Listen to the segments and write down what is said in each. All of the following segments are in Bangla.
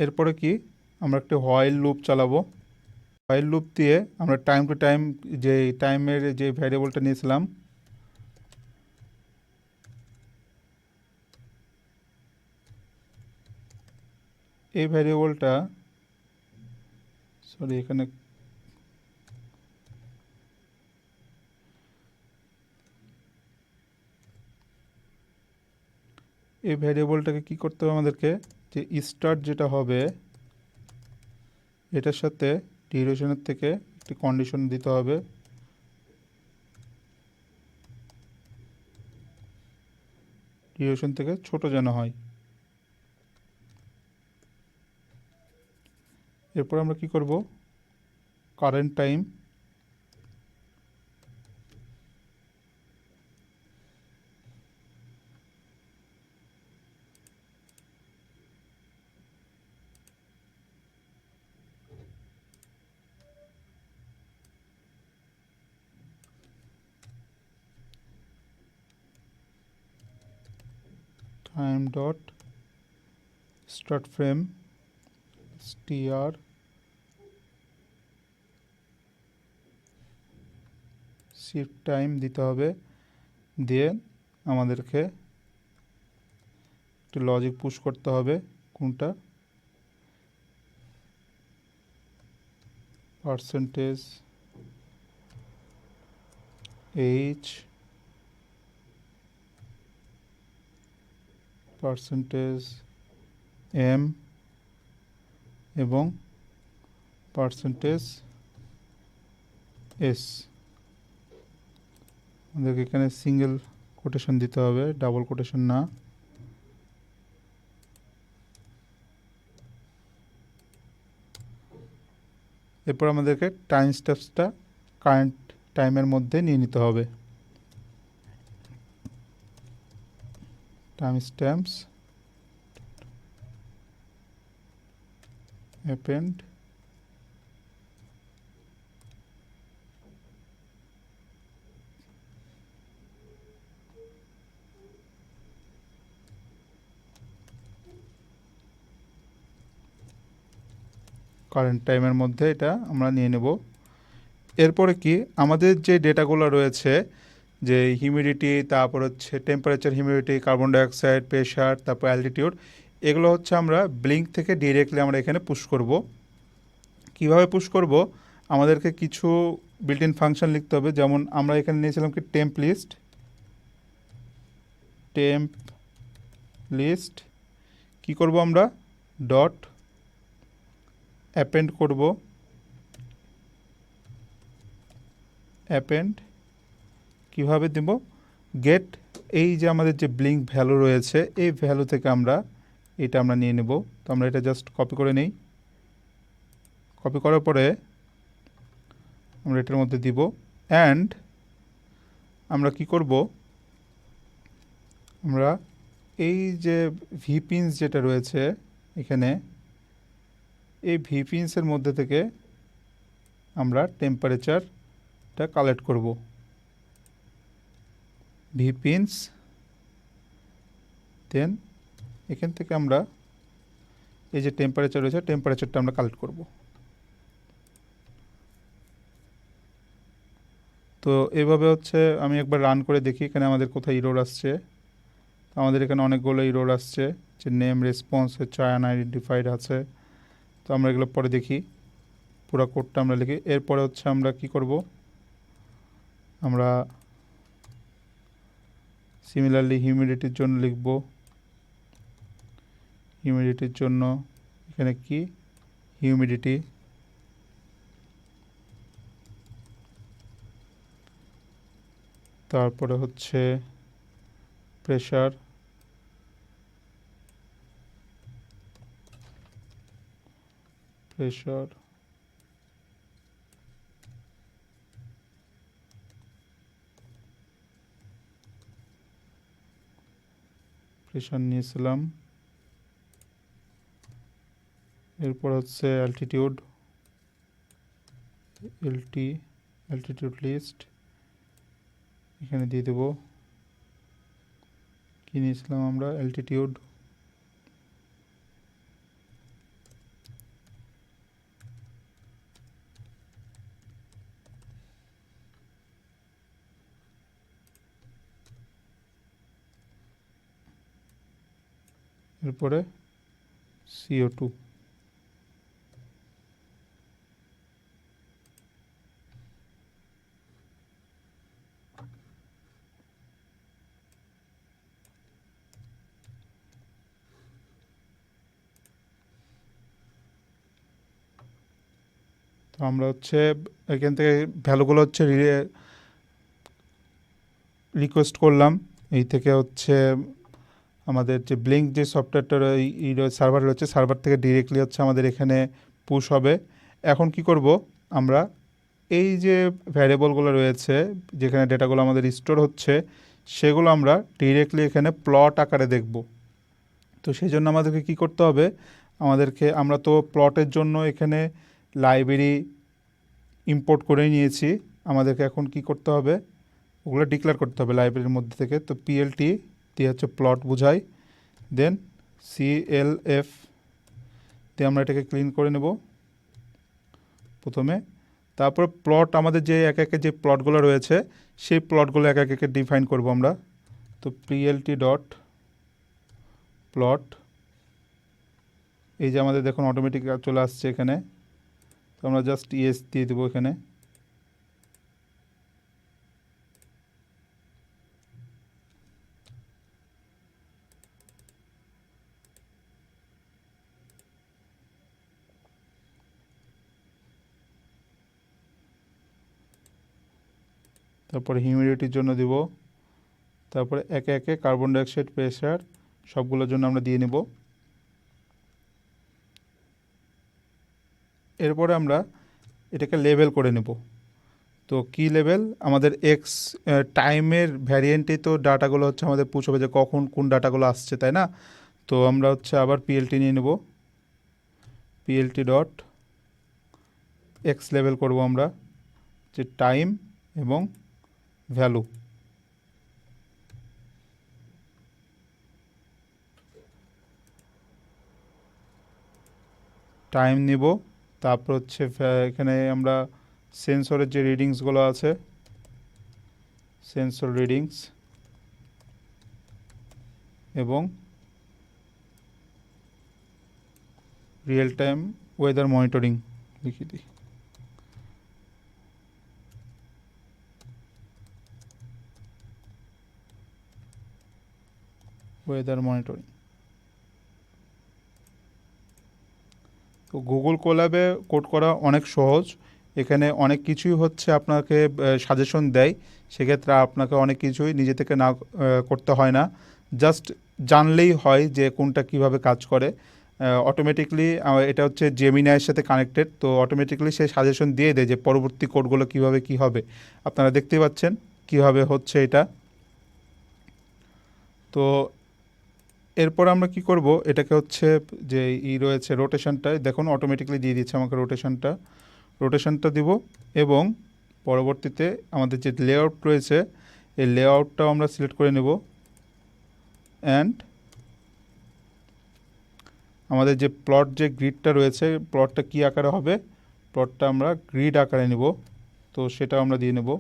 এরপরে কি আমরা একটা হোয়াইল লুপ চালাবো। হোয়াইল লুপ দিয়ে আমরা টাইম টু টাইম যে টাইমের যে ভ্যারিয়েবলটা নিয়েছিলাম এই ভ্যারিয়েবলটা এখানে এই ভ্যারিয়েবলটাকে কি করতে হবে আমাদেরকে, যে স্টার্ট যেটা হবে এটার সাথে ডিউরেশনের থেকে একটি কন্ডিশন দিতে হবে। ডিউরেশন থেকে ছোট যেন হয়। এরপর আমরা কি করব, current time time dot start frame str shift time দিতে হবে। দিয়ে আমাদেরকে একটি লজিক পুশ করতে হবে, কোনটা পার্সেন্টেজ এইচ পার্সেন্টেজ এম এবং পার্সেন্টেজ এস। আমাদেরকে এখানে সিঙ্গেল কোটেশন দিতে হবে, ডাবল কোটেশন না। এরপর আমাদেরকে টাইম স্টেপসটা কারেন্ট টাইমের মধ্যে নিয়ে নিতে হবে। টাইম স্ট্যাম্পস অ্যাপেন্ড কারেন্ট টাইমের মধ্যে এটা আমরা নিয়ে নেব। এরপরে কি আমাদের যে ডেটাগুলো রয়েছে, যে হিউমিডিটি, তারপর হচ্ছে temperature, humidity, carbon dioxide, pressure, তারপর অ্যালটিটিউড, এগুলো হচ্ছে আমরা ব্লিঙ্ক থেকে ডিরেক্টলি আমরা এখানে পুশ করব। কিভাবে পুশ করব, আমাদেরকে কিছু বিল্ট ইন ফাংশন লিখতে হবে। যেমন আমরা এখানে নিয়েছিলাম কি টেম্প লিস্ট কি করব, আমরা ডট অ্যাপেন্ড করব। অ্যাপেন্ড কিভাবে দেব, গেট এই যে আমাদের যে ব্লিঙ্ক ভ্যালু রয়েছে এই ভ্যালু থেকে আমরা নিয়ে নেব। তো আমরা এটা জাস্ট কপি করে নেই। কপি করার পরে আমরা এটার মধ্যে দিব। অ্যান্ড আমরা কি করব, আমরা এই যে ভিপিনস যেটা রয়েছে এখানে, এই ভিপিনসের মধ্যে থেকে আমরা টেম্পারেচারটা কালেক্ট করব। ভিপিনস, দেন এখান থেকে আমরা এই যে টেম্পারেচার রয়েছে টেম্পারেচারটা আমরা কালেক্ট করব। তো এভাবে হচ্ছে আমি একবার রান করে দেখি এখানে আমাদের কোথায় ইরোর আসছে। আমাদের এখানে অনেকগুলো ইরোর আসছে, যে নেম রেসপন্স হচ্ছে আনআইডেন্টিফাইড আছে। তো আমরা এগুলো পরে দেখি, পুরো কোডটা আমরা লিখি। এরপরে হচ্ছে আমরা কি করব, আমরা সিমিলারলি হিউমিডিটির জন্য লিখব। হিউমিডিটির জন্য এখানে কি হিউমিডিটি, তারপরে হচ্ছে প্রেশার, প্রেশার নিয়েছিলাম। এরপর হচ্ছে অ্যালটিটিউড, অ্যালটিটিউড লিস্ট এখানে দিয়ে দেব। কি নিয়েছিলাম আমরা, অ্যালটিটিউড। এরপরে CO2। তো আমরা হচ্ছে এখান থেকে ভ্যালুগুলো হচ্ছে রিকোয়েস্ট করলাম। এই থেকে হচ্ছে আমাদের যে ব্লিঙ্ক যে সফটওয়্যারটা সার্ভার রয়েছে, সার্ভার থেকে ডিরেক্টলি হচ্ছে আমাদের এখানে পুশ হবে। এখন কি করব আমরা, এই যে ভ্যারিয়েবলগুলো রয়েছে যেখানে ডেটাগুলো আমাদের স্টোর হচ্ছে, সেগুলো আমরা ডিরেক্টলি এখানে প্লট আকারে দেখব। তো সেই জন্য আমাদেরকে কি করতে হবে, আমরা তো প্লটের জন্য এখানে লাইব্রেরি ইম্পোর্ট করে নিয়েছি। আমাদেরকে এখন কি করতে হবে, ওগুলো ডিক্লেয়ার করতে হবে লাইব্রেরির মধ্যে থেকে। তো PLT দিয়ে হচ্ছে প্লট বোঝাই, দেন CLF দিয়ে আমরা এটাকে ক্লিন করে নেব প্রথমে। তারপর প্লট, আমাদের যে এক একে যে প্লটগুলো রয়েছে সেই প্লটগুলো এক একে ডিফাইন করব আমরা। তো PLT ডট প্লট, এই যে আমাদের দেখুন অটোমেটিক চলে আসছে এখানে। তো আমরা জাস্ট ইয়েস দিয়ে দেবো এখানে। তারপরে হিউমিডিটির জন্য দিব, তারপরে একে একে কার্বন ডাইঅক্সাইড, প্রেশার সবগুলোর জন্য আমরা দিয়ে নেব। এরপরে আমরা এটাকে লেবেল করে নেব। তো কি লেভেল, আমাদের এক্স টাইমের ভ্যারিয়েন্টে তো ডাটাগুলো হচ্ছে আমাদের পুশ হবে যে কখন কোন ডাটাগুলো আসছে, তাই না? তো আমরা হচ্ছে আবার PLT নিয়ে নেব, PLT ডট এক্স লেভেল করব আমরা, যে টাইম এবং ভ্যালু। টাইম নিব, তারপর হচ্ছে এখানে আমরা সেন্সরের যে রিডিংসগুলো আছে, সেন্সর রিডিংস এবং রিয়েল টাইম ওয়েদার মনিটরিং লিখে দিই। Weather monitoring. তো গুগল কোল্যাবে কোড করা অনেক সহজ। এখানে অনেক কিছুই হচ্ছে আপনাকে সাজেশন দেয়, সেক্ষেত্রে আপনাকে অনেক কিছুই নিজে থেকে না করতে হয় না, জাস্ট জানলেই হয় যে কোনটা কিভাবে কাজ করে। অটোমেটিকলি এটা হচ্ছে জেমিনাইয়ের সাথে কানেক্টেড, তো অটোমেটিকলি সে সাজেশন দিয়ে দেয় যে পরবর্তী কোডগুলো কিভাবে কি হবে। আপনারা দেখতেই পাচ্ছেন কিভাবে হচ্ছে এটা। তো এরপর আমরা কি করব, এটাকে হচ্ছে যে রয়েছে রোটেশনটায়, দেখুন অটোমেটিকলি দিয়ে দিচ্ছে আমাকে রোটেশনটা দিব। এবং পরবর্তীতে আমাদের যে লেআউট রয়েছে এই লেআউটটাও আমরা সিলেক্ট করে নেব। অ্যান্ড আমাদের যে প্লট যে গ্রিডটা রয়েছে, প্লটটা কী আকারে হবে, প্লটটা আমরা গ্রিড আকারে নেব, তো সেটাও আমরা দিয়ে নেব।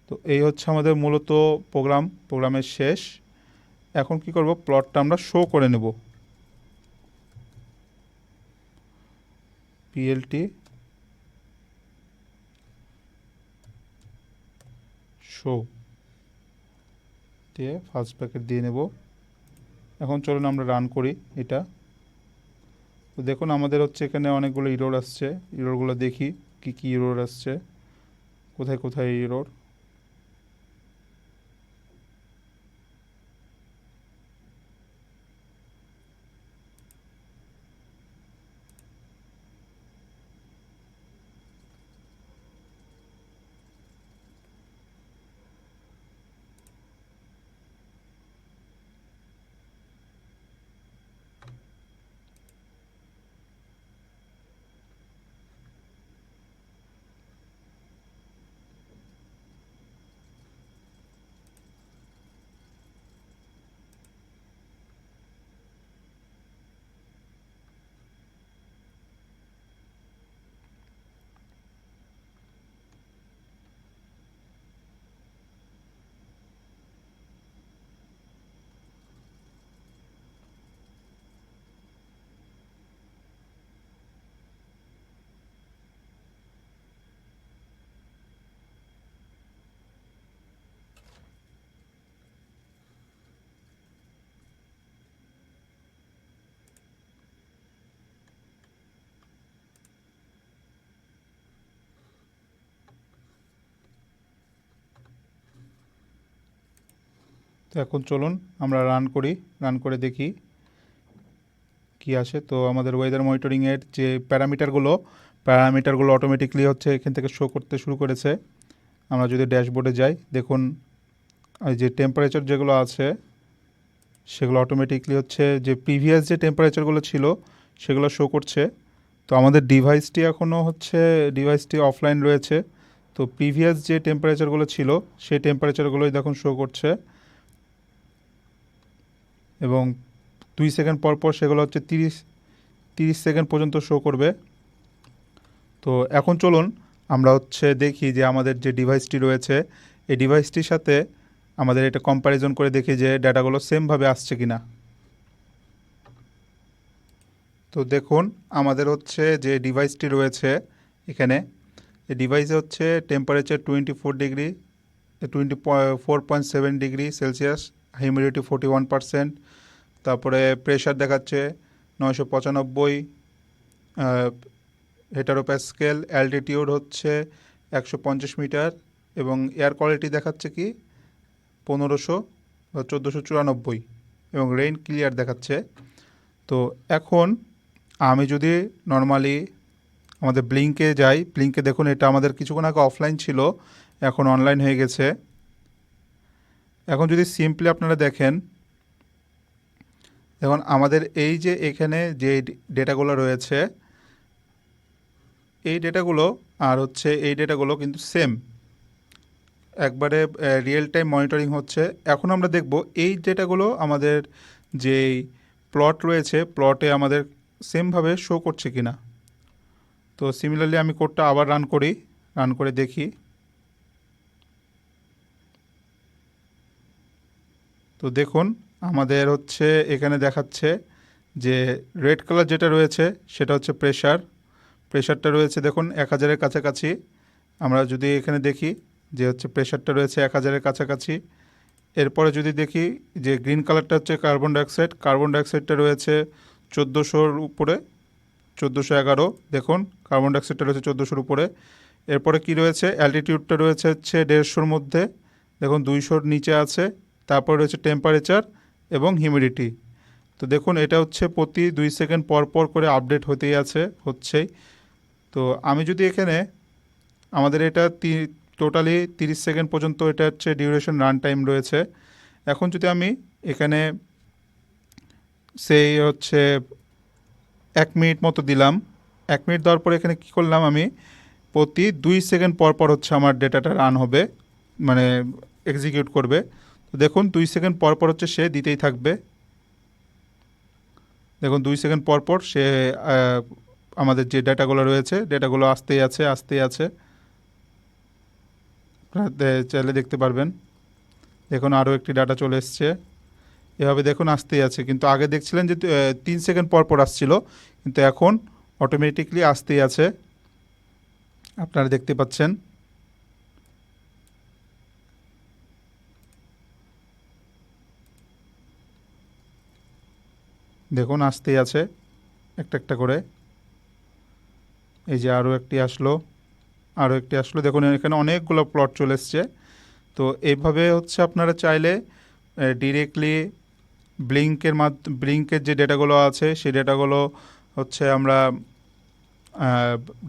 তো এই হচ্ছে আমাদের মূলত প্রোগ্রামের শেষ। এখন কি করব, প্লটটা আমরা শো করে নেব। PLT শো দিয়ে ফার্স্ট ব্র্যাকেট দিয়ে নেব। এখন চলুন আমরা রান করি এটা। তো দেখুন আমাদের হচ্ছে এখানে অনেকগুলো ইরর আসছে, ইররগুলো দেখি কি কি ইরর আসছে, কোথায় কোথায় ইরর। তো এখন চলুন আমরা রান করে দেখি কি আসে। তো আমাদের ওয়েদার মনিটরিংয়ের যে প্যারামিটারগুলো অটোমেটিকলি হচ্ছে এখান থেকে শো করতে শুরু করেছে। আমরা যদি ড্যাশবোর্ডে যাই, দেখুন এই যে টেম্পারেচার যেগুলো আছে সেগুলো অটোমেটিকলি হচ্ছে যে প্রিভিয়াস যে টেম্পারেচারগুলো ছিল সেগুলো শো করছে। তো আমাদের ডিভাইসটি অফলাইন রয়েছে। তো প্রিভিয়াস যে টেম্পারেচারগুলো ছিল সেই টেম্পারেচারগুলোই দেখুন শো করছে, এবং 2 সেকেন্ড পর পর সেগুলো হচ্ছে 30 সেকেন্ড পর্যন্ত শো করবে। তো এখন চলুন আমরা হচ্ছে দেখি যে আমাদের যে ডিভাইসটি রয়েছে এই ডিভাইসটির সাথে আমাদের এটা কম্প্যারিজন করে দেখি যে ডাটাগুলো সেমভাবে আসছে কি না। তো দেখুন আমাদের হচ্ছে যে ডিভাইসটি রয়েছে এখানে, এই ডিভাইসে হচ্ছে temperature 24 degree 24.7 degree Celsius, humidity 41%, তারপরে প্রেশার দেখাচ্ছে 995 হেটারোপ্যাসকেল, অ্যালটিটিউড হচ্ছে 150 মিটার, এবং এয়ার কোয়ালিটি দেখাচ্ছে কি 1500 বা 1494, এবং রেইন ক্লিয়ার দেখাচ্ছে। তো এখন আমি যদি নর্মালি আমাদের ব্লিঙ্কে যাই, ব্লিঙ্কে দেখুন এটা আমাদের কিছুক্ষণ আগে অফলাইন ছিল, এখন অনলাইন হয়ে গেছে। এখন যদি সিম্পলি আপনারা দেখেন আমাদের এই যে এখানে যে ডেটাগুলো রয়েছে এই ডেটাগুলো আর হচ্ছে এই ডেটাগুলো কিন্তু সেম, একবারে রিয়েল টাইম মনিটরিং হচ্ছে। এখন আমরা দেখব এই ডেটাগুলো আমাদের যেই প্লট রয়েছে প্লটে আমাদের সেমভাবে শো করছে কিনা। তো সিমিলারলি আমি কোডটা আবার রান করে দেখি। তো দেখুন আমাদের হচ্ছে এখানে দেখাচ্ছে যে রেড কালার যেটা রয়েছে সেটা হচ্ছে প্রেশারটা রয়েছে দেখুন 1000-এর কাছাকাছি। আমরা যদি এখানে দেখি যে হচ্ছে প্রেশারটা রয়েছে 1000-এর কাছাকাছি। এরপরে যদি দেখি যে গ্রিন কালারটা হচ্ছে কার্বন ডাইঅক্সাইডটা রয়েছে 1400-র উপরে, 1411। দেখুন কার্বন ডাইঅক্সাইডটা রয়েছে 1400-র উপরে। এরপরে কি রয়েছে, অ্যালটিটিউডটা রয়েছে হচ্ছে 150-র মধ্যে, দেখুন 200-র নিচে আছে। তারপর রয়েছে টেম্পারেচার এবং হিউমিডিটি। তো দেখুন এটা হচ্ছে প্রতি 2 সেকেন্ড পর পর করে আপডেট হচ্ছেই। তো আমি যদি এখানে আমাদের এটা টোটালি 30 সেকেন্ড পর্যন্ত এটা হচ্ছে ডিউরেশন রান টাইম রয়েছে। এখন যদি আমি এখানে সেই হচ্ছে 1 মিনিট মতো দিলাম, 1 মিনিট দেওয়ার পরে এখানে কি করলাম, আমি প্রতি 2 সেকেন্ড পর পর হচ্ছে আমার ডেটাটা রান হবে, মানে এক্সিকিউট করবে। তো দেখুন 2 সেকেন্ড পর পর হচ্ছে সে দিতেই থাকবে। দেখুন 2 সেকেন্ড পর পর সে আমাদের যে ডেটাগুলো রয়েছে ডেটাগুলো আসতেই আছে। আপনারা চাইলে দেখতে পারবেন। দেখুন আরও একটি ডাটা চলে এসছে, এভাবে দেখুন আসতেই আছে। কিন্তু আগে দেখছিলেন যে 3 সেকেন্ড পর পর আসছিল, কিন্তু এখন অটোমেটিকলি আসতেই আছে, আপনারা দেখতে পাচ্ছেন। দেখুন আসতেই আছে একটা করে। এই যে আরও একটি আসলো। দেখুন এখানে অনেকগুলো প্লট চলে এসছে। তো এইভাবে হচ্ছে আপনারা চাইলে ডিরেক্টলি ব্লিঙ্কের যে ডেটাগুলো আছে সেই ডেটাগুলো হচ্ছে আমরা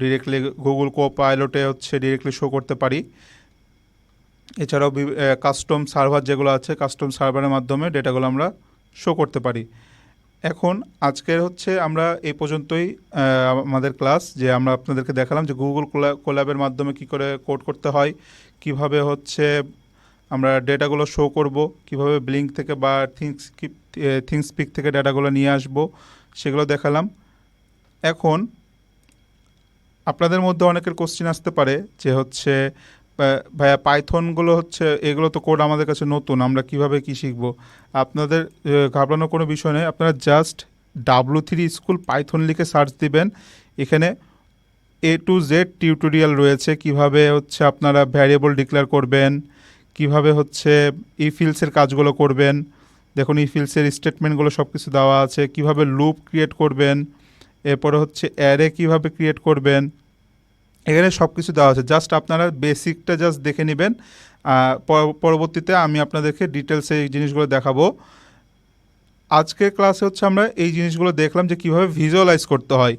ডিরেক্টলি গুগল কোপাইলটে হচ্ছে ডিরেক্টলি শো করতে পারি। এছাড়াও কাস্টম সার্ভার যেগুলো আছে, কাস্টম সার্ভারের মাধ্যমে ডেটাগুলো আমরা শো করতে পারি। এখন আজকের হচ্ছে আমরা এই পর্যন্তই আমাদের ক্লাস, যে আমরা আপনাদেরকে দেখালাম যে গুগল কোল্যাবের মাধ্যমে কি করে কোড করতে হয়, কিভাবে হচ্ছে আমরা ডেটাগুলো শো করব, কিভাবে ব্লিঙ্ক থেকে বা থিংসপিক থেকে ডেটাগুলো নিয়ে আসব, সেগুলো দেখালাম। এখন আপনাদের মধ্যে অনেকের কোশ্চেন আসতে পারে যে হচ্ছে ভাইয়া পাইথনগুলো হচ্ছে এগুলো তো কোড আমাদের কাছে নতুন, আমরা কিভাবে কি শিখব। আপনাদের ঘাবড়ানোর কোনো বিষয় নেই, আপনারা জাস্ট W3 স্কুল পাইথন লিখে সার্চ দিবেন। এখানে A to Z টিউটোরিয়াল রয়েছে, কিভাবে হচ্ছে আপনারা ভ্যারিয়েবল ডিক্লেয়ার করবেন, কিভাবে হচ্ছে ইফিলসের কাজগুলো করবেন। দেখুন ইফিলসের স্টেটমেন্টগুলো সব কিছু দেওয়া আছে, কিভাবে লুপ ক্রিয়েট করবেন, এরপরে হচ্ছে অ্যারে কিভাবে ক্রিয়েট করবেন, এখানে সব কিছু দেওয়া আছে, জাস্ট আপনারা বেসিকটা জাস্ট দেখে নেবেন। পরবর্তীতে আমি আপনাদেরকে ডিটেলসে এই জিনিসগুলো দেখাবো। আজকের ক্লাসে হচ্ছে আমরা এই জিনিসগুলো দেখলাম যে কীভাবে ভিজুয়ালাইজ করতে হয়।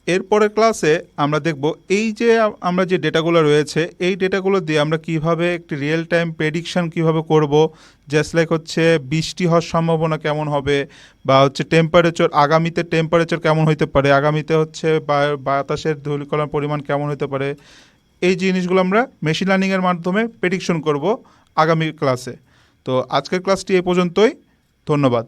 এরপরের ক্লাসে আমরা দেখব এই যে আমরা যে ডেটাগুলো রয়েছে এই ডেটাগুলো দিয়ে আমরা কিভাবে একটি রিয়েল টাইম প্রেডিকশন কিভাবে করব, জাস্ট লাইক হচ্ছে বৃষ্টি হওয়ার সম্ভাবনা কেমন হবে, বা হচ্ছে টেম্পারেচার, আগামীতে টেম্পারেচার কেমন হতে পারে, আগামীতে হচ্ছে বাতাসের ধূলিকণার পরিমাণ কেমন হতে পারে। এই জিনিসগুলো আমরা মেশিন লার্নিংয়ের মাধ্যমে প্রেডিকশন করব আগামী ক্লাসে। তো আজকের ক্লাসটি এই পর্যন্তই। ধন্যবাদ।